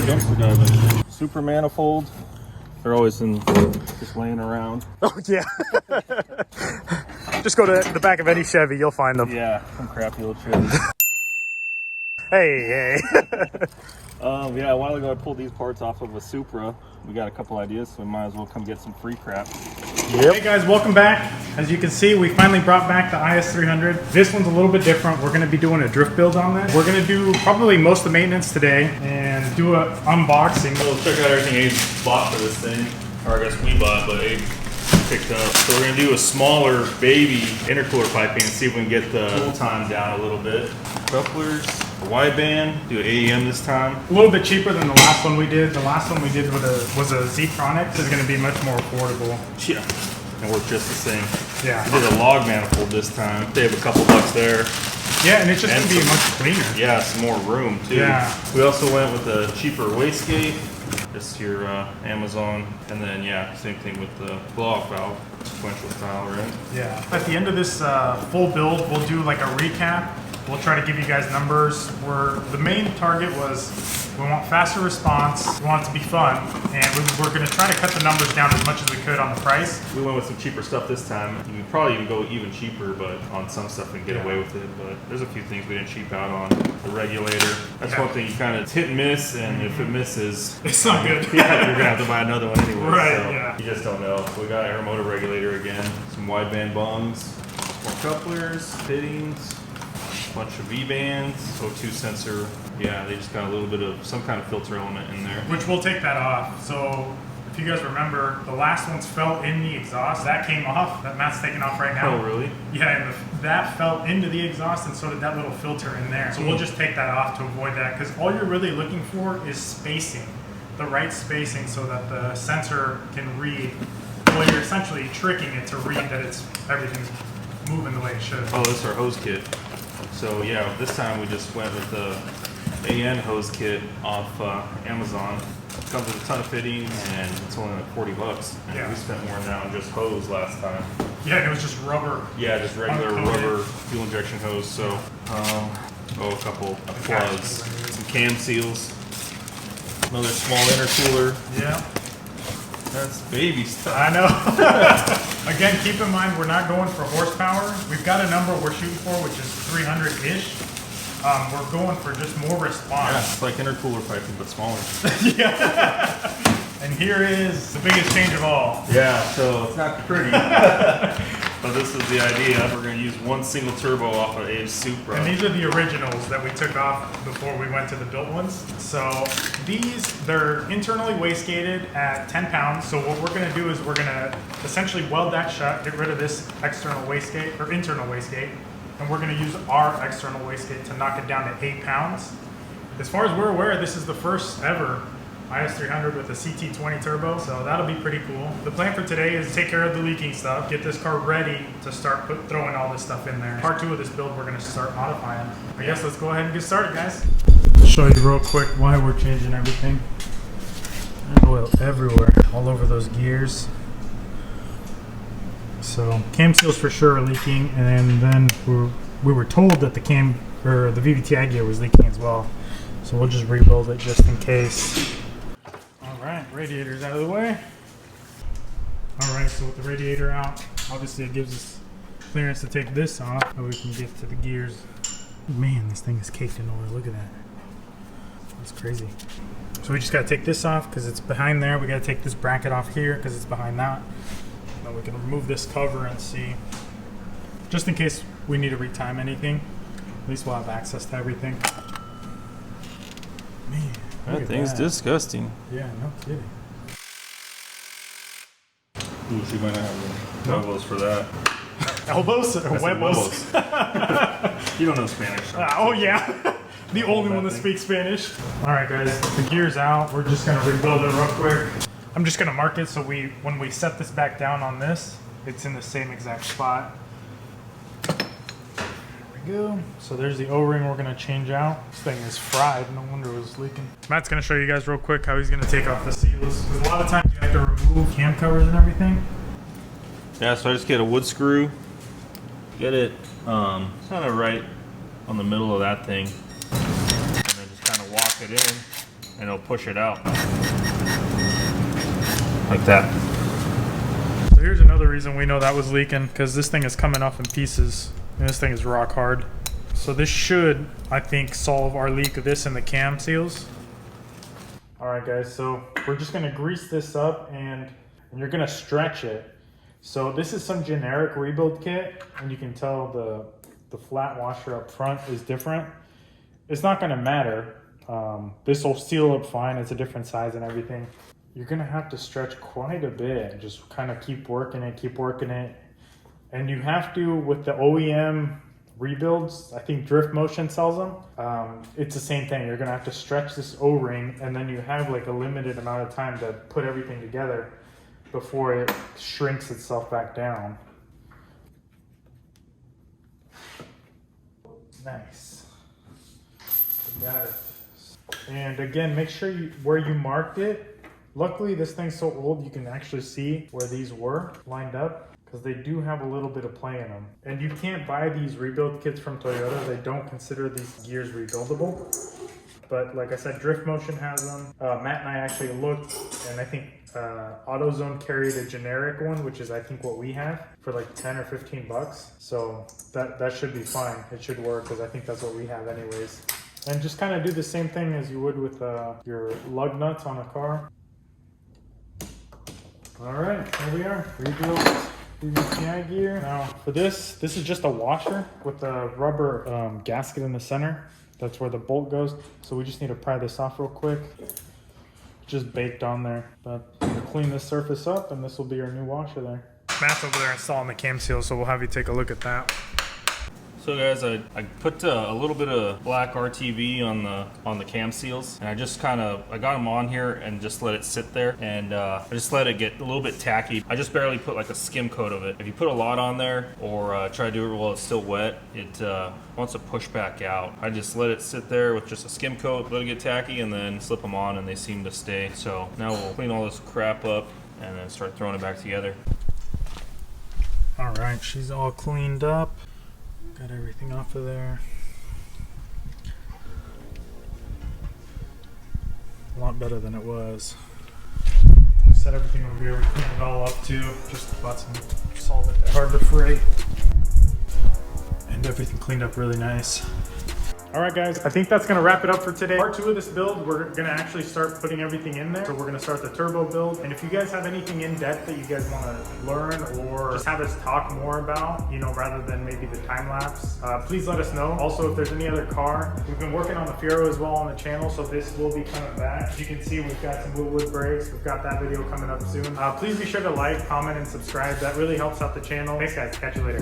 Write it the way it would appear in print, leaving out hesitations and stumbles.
dumpster diving. Super manifold. They're always just laying around. Oh yeah. Just go to the back of any Chevy, you'll find them. Yeah, some crappy old Chevy. Hey. Yeah, a while ago I pulled these parts off of a Supra. We got a couple ideas, so we might as well come get some free crap. Yep. Hey guys, welcome back. As you can see, we finally brought back the IS300. This one's a little bit different. We're gonna be doing a drift build on this. We're gonna do probably most of the maintenance today and do an unboxing. We'll check out everything Abe bought for this thing. Or I guess we bought, but Abe picked up. So we're gonna do a smaller baby intercooler piping and see if we can get the cool time down a little bit. Couplers, a wideband, do an AEM this time. A little bit cheaper than the last one we did. The last one we did was a Z-Tronic. This is gonna be much more affordable. Yeah, and work just the same. Yeah. We did a log manifold this time. Save a couple bucks there. Yeah, and it's just gonna be much cleaner. Yeah, some more room too. Yeah. We also went with a cheaper wastegate. Just your Amazon, and then yeah, same thing with the blow-off valve, sequential style, right? Yeah. At the end of this full build, we'll do like a recap. We'll try to give you guys numbers. The main target was we want faster response, we want it to be fun, and we're going to try to cut the numbers down as much as we could on the price. We went with some cheaper stuff this time. You could probably even go even cheaper, but on some stuff we can get away with it. But there's a few things we didn't cheap out on. The regulator, that's one thing you kind of, it's hit and miss, and if it misses, it's not good. Yeah, you're gonna have to buy another one anyway. Right, so yeah. You just don't know. So we got air motor regulator again, some wideband bungs, more couplers, fittings, bunch of V-bands, O2 sensor. Yeah, they just got a little bit of some kind of filter element in there. Which we'll take that off. So if you guys remember, the last ones fell in the exhaust. That came off. That Matt's taking off right now. Oh, really? Yeah, and that fell into the exhaust, and so did that little filter in there. So we'll just take that off to avoid that, because all you're really looking for is spacing. The right spacing so that the sensor can read. Well, you're essentially tricking it to read that everything's moving the way it should. Oh, this is our hose kit. So yeah, this time we just went with the AN hose kit off Amazon. It comes with a ton of fittings, and it's only like 40 bucks. And yeah. We spent more than that on just hose last time. Yeah, and it was just rubber. Yeah, just regular rubber fuel injection hose. So, a couple of plugs, some cam seals, another small intercooler. Yeah. That's baby stuff. I know. Again, keep in mind we're not going for horsepower. We've got a number we're shooting for, which is 300-ish. We're going for just more response. Yeah, it's like intercooler piping, but smaller. Yeah. And here is the biggest change of all. Yeah, so it's not pretty. But this is the idea. We're going to use one single turbo off of Abe's Supra. And these are the originals that we took off before we went to the built ones. So they're internally wastegated at 10 pounds. So what we're going to do is we're going to essentially weld that shut, get rid of this external wastegate or internal wastegate, and we're going to use our external wastegate to knock it down to 8 pounds. As far as we're aware, this is the first ever IS300 with a CT20 turbo, so that'll be pretty cool. The plan for today is to take care of the leaking stuff, get this car ready to start throwing all this stuff in there. Part 2 of this build, we're going to start modifying. I guess let's go ahead and get started, guys. I'll show you real quick why we're changing everything. There's oil everywhere, all over those gears. So cam seals for sure are leaking, and then we were told that the VVTi gear was leaking as well. So we'll just rebuild it just in case. Alright, radiator's out of the way. Alright, so with the radiator out, obviously it gives us clearance to take this off, so we can get to the gears. Man, this thing is caked in oil, look at that. That's crazy. So we just gotta take this off because it's behind there. We gotta take this bracket off here because it's behind that. Then we can remove this cover and see. Just in case we need to retime anything, at least we'll have access to everything. Man, that thing's disgusting. Yeah, no kidding. Ooh, she might not have elbows for that. Elbows or huevos? You don't know Spanish. Oh yeah, the only one that speaks Spanish. All right, guys, the gear's out. We're just gonna rebuild it real quick. I'm just gonna mark it so when we set this back down on this, it's in the same exact spot. Go. So there's the O-ring we're gonna change out. This thing is fried, no wonder it was leaking. Matt's gonna show you guys real quick how he's gonna take off the seals. Because a lot of times you have to remove cam covers and everything. Yeah, so I just get a wood screw, get it kind of right on the middle of that thing, and then just kind of walk it in. and it'll push it out. Like that. So here's another reason we know that was leaking, because this thing is coming off in pieces. And this thing is rock hard. So this should, I think, solve our leak of this in the cam seals. All right, guys, so we're just gonna grease this up and you're gonna stretch it. So this is some generic rebuild kit, and you can tell the flat washer up front is different. It's not gonna matter. This will seal up fine. It's a different size and everything. You're gonna have to stretch quite a bit and just kind of keep working it. And you have to, with the OEM rebuilds, I think Drift Motion sells them. It's the same thing. You're gonna have to stretch this O-ring, and then you have like a limited amount of time to put everything together before it shrinks itself back down. Nice. Got it. And again, make sure where you marked it. Luckily, this thing's so old, you can actually see where these were lined up, because they do have a little bit of play in them. And you can't buy these rebuild kits from Toyota. They don't consider these gears rebuildable. But like I said, Drift Motion has them. Matt and I actually looked, and I think AutoZone carried a generic one, which is I think what we have, for like 10 or 15 bucks. So that should be fine. It should work, because I think that's what we have anyways. And just kind of do the same thing as you would with your lug nuts on a car. All right, here we are, rebuilt PVCI gear. Now for this is just a washer with a rubber gasket in the center. That's where the bolt goes. So we just need to pry this off real quick. Just baked on there. But we'll clean this surface up, and this will be our new washer there. Matt's over there installing the cam seal, so we'll have you take a look at that. So guys, I put a little bit of black RTV on the cam seals, and I got them on here and just let it sit there, and I just let it get a little bit tacky. I just barely put like a skim coat of it. If you put a lot on there or try to do it while it's still wet, it wants to push back out. I just let it sit there with just a skim coat, let it get tacky, and then slip them on, and they seem to stay. So now we'll clean all this crap up and then start throwing it back together. All right, she's all cleaned up. Got everything off of there. A lot better than it was. We set everything over here, we cleaned it all up too. Just the butts and solved it. Hard to freight. And everything cleaned up really nice. All right, guys, I think that's gonna wrap it up for today. Part 2 of this build, we're gonna actually start putting everything in there. So we're gonna start the turbo build. And if you guys have anything in depth that you guys wanna learn or just have us talk more about, you know, rather than maybe the time lapse, please let us know. Also, if there's any other car, we've been working on the Fiero as well on the channel, so this will be coming back. As you can see, we've got some wood brakes. We've got that video coming up soon. Please be sure to like, comment, and subscribe. That really helps out the channel. Thanks, guys. Catch you later.